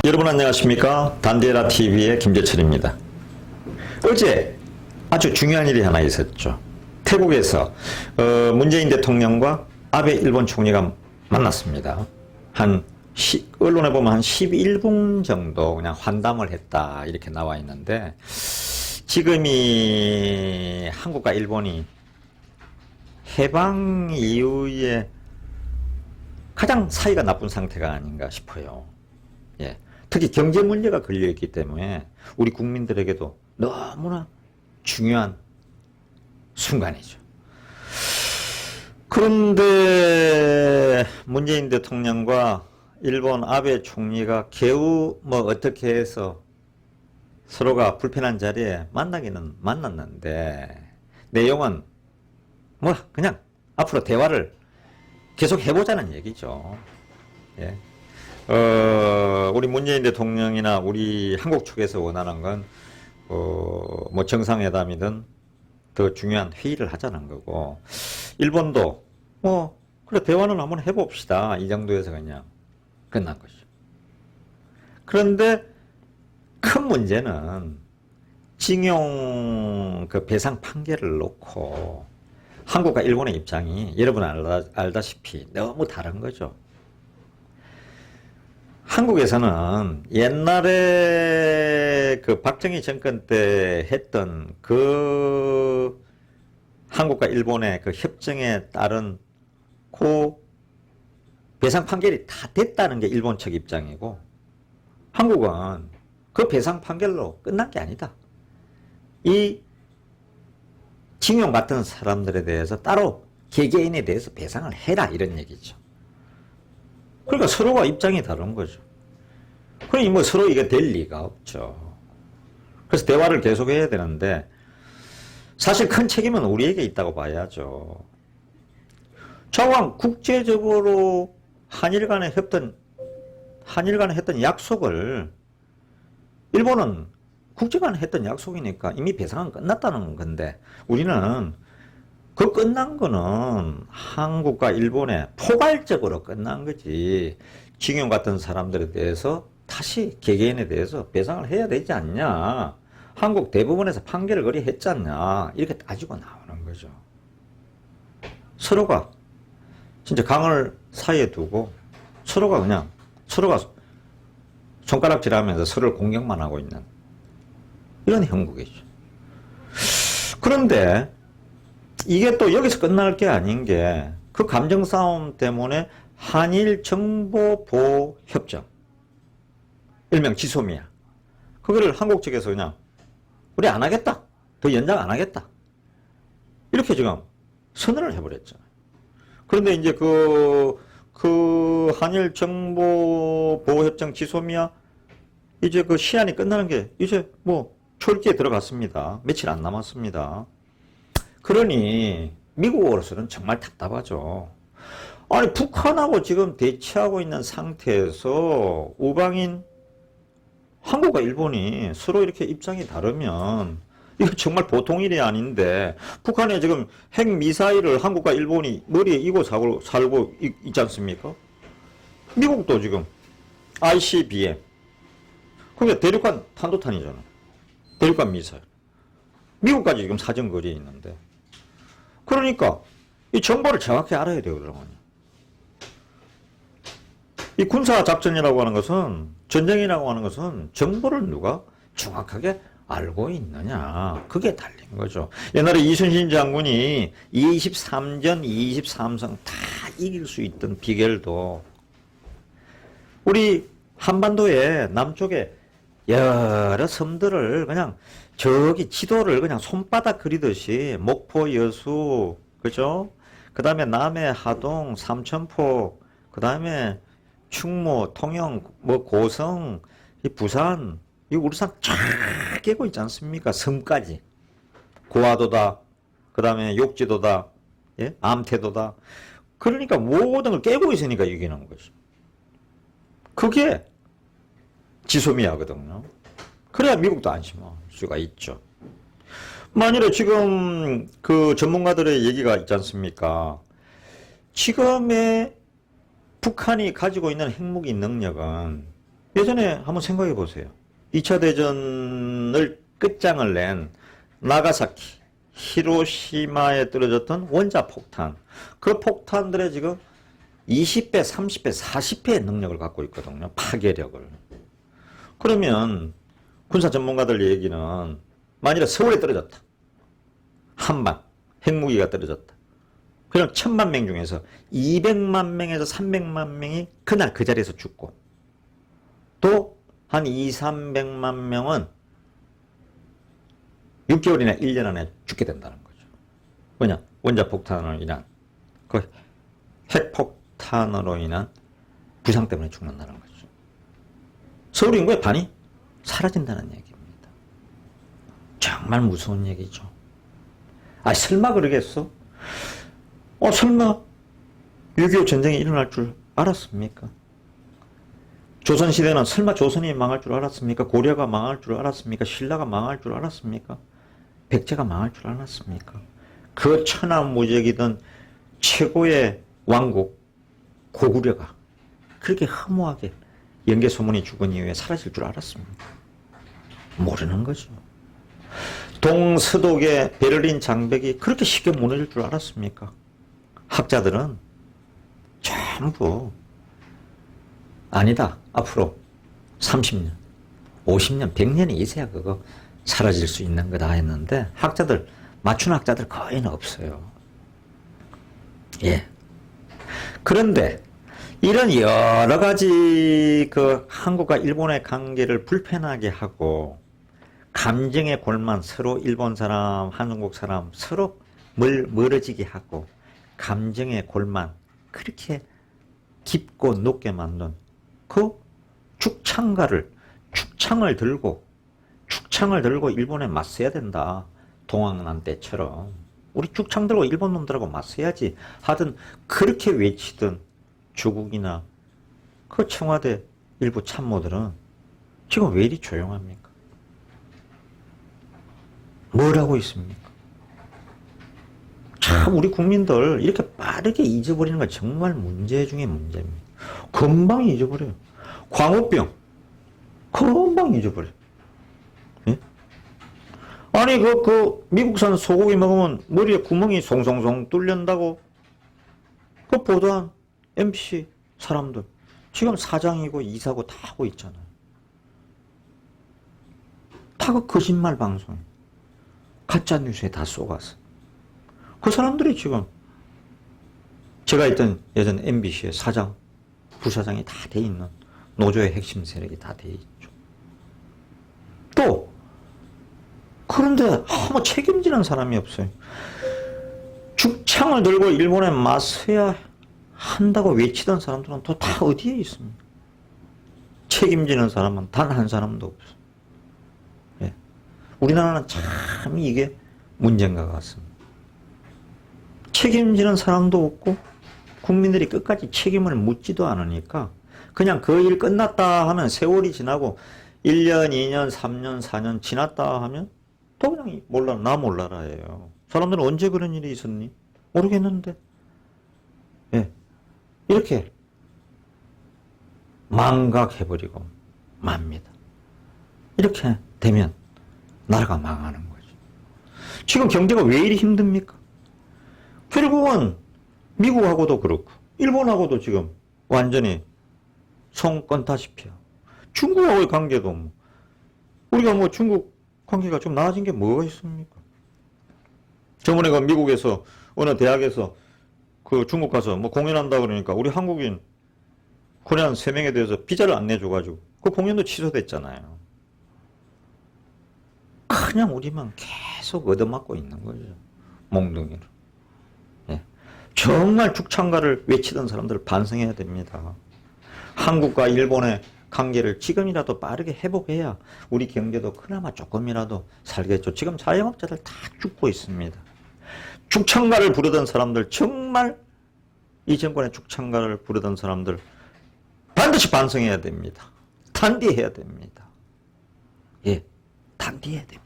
여러분 안녕하십니까? 단디에라 TV의 김재철입니다. 어제 아주 중요한 일이 하나 있었죠. 태국에서 문재인 대통령과 아베 일본 총리가 만났습니다. 언론에 보면 한 11분 정도 그냥 환담을 했다 이렇게 나와 있는데, 지금이 한국과 일본이 해방 이후에 가장 사이가 나쁜 상태가 아닌가 싶어요. 예. 특히 경제 문제가 걸려있기 때문에 우리 국민들에게도 너무나 중요한 순간이죠. 그런데 문재인 대통령과 일본 아베 총리가 겨우 어떻게 해서 서로가 불편한 자리에 만나기는 만났는데, 내용은 그냥 앞으로 대화를 계속 해보자는 얘기죠. 예. 우리 문재인 대통령이나 우리 한국 측에서 원하는 건, 정상회담이든 더 중요한 회의를 하자는 거고, 일본도, 그래, 대화는 한번 해봅시다. 이 정도에서 그냥 끝난 거죠. 그런데 큰 문제는 징용 배상 판결을 놓고 한국과 일본의 입장이 여러분 알다시피 너무 다른 거죠. 한국에서는 옛날에 박정희 정권 때 했던 한국과 일본의 협정에 따른 배상 판결이 다 됐다는 게 일본 측 입장이고, 한국은 그 배상 판결로 끝난 게 아니다. 이 징용받던 사람들에 대해서 따로 개개인에 대해서 배상을 해라 이런 얘기죠. 그러니까 서로가 입장이 다른 거죠. 그러니 서로 이게 될 리가 없죠. 그래서 대화를 계속해야 되는데, 사실 큰 책임은 우리에게 있다고 봐야죠. 좌우한 국제적으로 한일 간에 했던 약속을, 일본은 국제간에 했던 약속이니까 이미 배상은 끝났다는 건데, 우리는 그 끝난 거는 한국과 일본에 포괄적으로 끝난 거지, 징용 같은 사람들에 대해서 다시 개개인에 대해서 배상을 해야 되지 않냐, 한국 대부분에서 판결을 그리 했지 않냐, 이렇게 따지고 나오는 거죠. 서로가 진짜 강을 사이에 두고 서로가 손가락질하면서 서로를 공격만 하고 있는 이런 형국이죠. 그런데 이게 또 여기서 끝날 게 아닌 게, 그 감정 싸움 때문에 한일 정보보호 협정, 일명 지소미아, 그거를 한국 측에서 그냥 우리 안 하겠다, 더 연장 안 하겠다, 이렇게 지금 선언을 해버렸잖아요. 그런데 이제 한일 정보보호 협정 지소미아, 이제 시한이 끝나는 게 이제 초읽기에 들어갔습니다. 며칠 안 남았습니다. 그러니 미국으로서는 정말 답답하죠. 아니, 북한하고 지금 대치하고 있는 상태에서 우방인 한국과 일본이 서로 이렇게 입장이 다르면 이거 정말 보통 일이 아닌데, 북한에 지금 핵미사일을 한국과 일본이 머리에 이고 살고 있지 않습니까? 미국도 지금 ICBM, 그게 대륙간 탄도탄이잖아. 대륙간 미사일. 미국까지 지금 사정거리에 있는데. 그러니까 이 정보를 정확히 알아야 돼요, 그러면. 이 군사작전이라고 하는 것은, 전쟁이라고 하는 것은 정보를 누가 정확하게 알고 있느냐, 그게 달린 거죠. 옛날에 이순신 장군이 23전 23성 다 이길 수 있던 비결도, 우리 한반도의 남쪽에 여러 섬들을 그냥 저기 지도를 그냥 손바닥 그리듯이, 목포, 여수, 그죠? 그 다음에 남해, 하동, 삼천포, 그 다음에 충무, 통영, 고성, 이 부산, 이 울산 쫙 깨고 있지 않습니까? 섬까지. 고화도다, 그 다음에 욕지도다, 예? 암태도다. 그러니까 모든 걸 깨고 있으니까 이기는 거죠. 그게 지소미아거든요. 그래야 미국도 안심할 수가 있죠. 만일에 지금 전문가들의 얘기가 있지 않습니까? 지금의 북한이 가지고 있는 핵무기 능력은 예전에 한번 생각해 보세요. 2차 대전을 끝장을 낸 나가사키, 히로시마에 떨어졌던 원자폭탄. 그 폭탄들의 지금 20배, 30배, 40배의 능력을 갖고 있거든요. 파괴력을. 그러면 군사 전문가들 얘기는 만일에 서울에 떨어졌다. 한방, 핵무기가 떨어졌다. 그럼 1000만 명 중에서 200만 명에서 300만 명이 그날 그 자리에서 죽고 또 한 200~300만 명은 6개월이나 1년 안에 죽게 된다는 거죠. 뭐냐? 원자폭탄으로 인한 그 핵폭탄으로 인한 부상 때문에 죽는다는 거죠. 서울 인구의 반이 사라진다는 얘기입니다. 정말 무서운 얘기죠. 아, 설마 그러겠어? 설마 6.25 전쟁이 일어날 줄 알았습니까? 조선시대는 설마 조선이 망할 줄 알았습니까? 고려가 망할 줄 알았습니까? 신라가 망할 줄 알았습니까? 백제가 망할 줄 알았습니까? 그 천하무적이던 최고의 왕국 고구려가 그렇게 허무하게 연개소문이 죽은 이후에 사라질 줄 알았습니까? 모르는 거죠. 동서독의 베를린 장벽이 그렇게 쉽게 무너질 줄 알았습니까? 학자들은 전부 아니다. 앞으로 30년, 50년, 100년이 있어야 그거 사라질 수 있는 거다 했는데 학자들, 맞춘 학자들 거의 없어요. 예. 그런데 이런 여러 가지 그 한국과 일본의 관계를 불편하게 하고 감정의 골만 서로 일본 사람, 한국 사람 서로 멀어지게 하고 감정의 골만 그렇게 깊고 높게 만든 그 축창을 들고 일본에 맞서야 된다. 동학난 때처럼 우리 축창 들고 일본 놈들하고 맞서야지 하든 그렇게 외치던 조국이나 그 청와대 일부 참모들은 지금 왜 이리 조용합니까? 뭘 하고 있습니까? 참 우리 국민들 이렇게 빠르게 잊어버리는 건 정말 문제 중에 문제입니다. 금방 잊어버려요. 광우병 금방 잊어버려. 예? 아니 그 미국산 소고기 먹으면 머리에 구멍이 송송송 뚫린다고 그 보도한 MBC 사람들 지금 사장이고 이사고 다 하고 있잖아요. 다 그 거짓말 방송 가짜 뉴스에 다 속아서 그 사람들이 지금 제가 있던 예전 MBC의 사장 부사장이 다 돼 있는 노조의 핵심 세력이 다 돼 있죠. 또 그런데 아무 책임지는 사람이 없어요. 죽창을 들고 일본에 맞서야 한다고 외치던 사람들은 또 다 어디에 있습니까? 책임지는 사람은 단 한 사람도 없어요. 예. 우리나라는 참 이게 문제인 것 같습니다. 책임지는 사람도 없고 국민들이 끝까지 책임을 묻지도 않으니까 그냥 그 일 끝났다 하면 세월이 지나고 1년, 2년, 3년, 4년 지났다 하면 또 그냥 몰라, 나 몰라라예요. 사람들은 언제 그런 일이 있었니? 모르겠는데. 예. 이렇게 망각해버리고 맙니다. 이렇게 되면 나라가 망하는 거죠. 지금 경제가 왜 이리 힘듭니까? 결국은 미국하고도 그렇고 일본하고도 지금 완전히 송 껐다시피 중국하고의 관계도 뭐 우리가 뭐 중국 관계가 좀 나아진 게 뭐가 있습니까? 저번에 그 미국에서 어느 대학에서 그 중국 가서 뭐 공연한다 그러니까 우리 한국인 코리안 3명에 대해서 비자를 안 내줘가지고 그 공연도 취소됐잖아요. 그냥 우리만 계속 얻어맞고 있는 거죠. 몽둥이로. 예. 정말 죽창가를 외치던 사람들 반성해야 됩니다. 한국과 일본의 관계를 지금이라도 빠르게 회복해야 우리 경제도 그나마 조금이라도 살겠죠. 지금 자영업자들 다 죽고 있습니다. 죽창가를 부르던 사람들, 정말 이 정권의 죽창가를 부르던 사람들 반드시 반성해야 됩니다. 단디해야 됩니다. 예, 단디해야 됩니다.